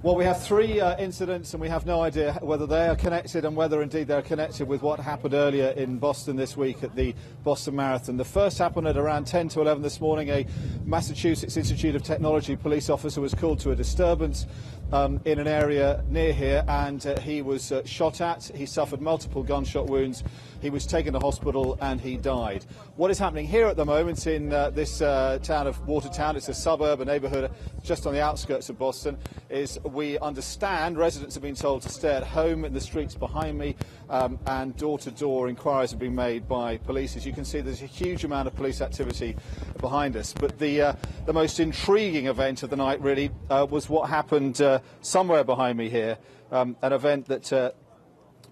Well, we have three incidents, and we have no idea whether they are connected and whether indeed they're connected with what happened earlier in Boston this week at the Boston Marathon. The first happened at around 10 to 11 this morning. A Massachusetts Institute of Technology police officer was called to a disturbance in an area near here, and he was shot at. He suffered multiple gunshot wounds. He was taken to hospital and he died. What is happening here at the moment in this town of Watertown, it's a suburb, a neighbourhood just on the outskirts of Boston, is we understand residents have been told to stay at home in the streets behind me, and door-to-door inquiries have been made by police. As you can see, there's a huge amount of police activity behind us. But the most intriguing event of the night really was what happened somewhere behind me here, an event that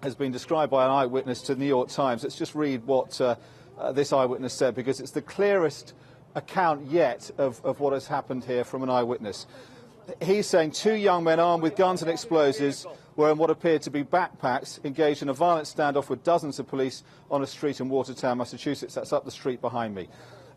has been described by an eyewitness to the New York Times. Let's just read what this eyewitness said, because it's the clearest account yet of what has happened here from an eyewitness. He's saying two young men armed with guns and explosives were in what appeared to be backpacks, engaged in a violent standoff with dozens of police on a street in Watertown, Massachusetts. That's up the street behind me.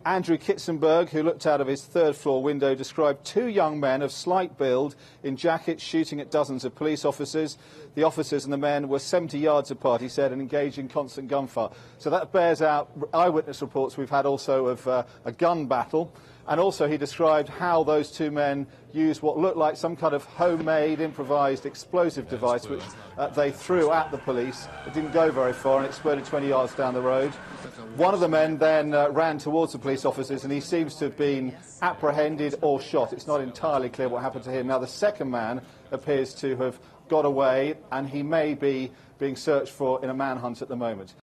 Andrew Kitzenberg, who looked out of his third-floor window, described two young men of slight build in jackets shooting at dozens of police officers. The officers and the men were 70 yards apart, he said, and engaged in constant gunfire. So that bears out eyewitness reports we've had also of a gun battle. And also he described how those two men used what looked like some kind of homemade, improvised explosive device, which they threw at the police. It didn't go very far and exploded 20 yards down the road. One of the men then ran towards the police officers, and he seems to have been apprehended or shot. It's not entirely clear what happened to him. Now, the second man appears to have got away, and he may be being searched for in a manhunt at the moment.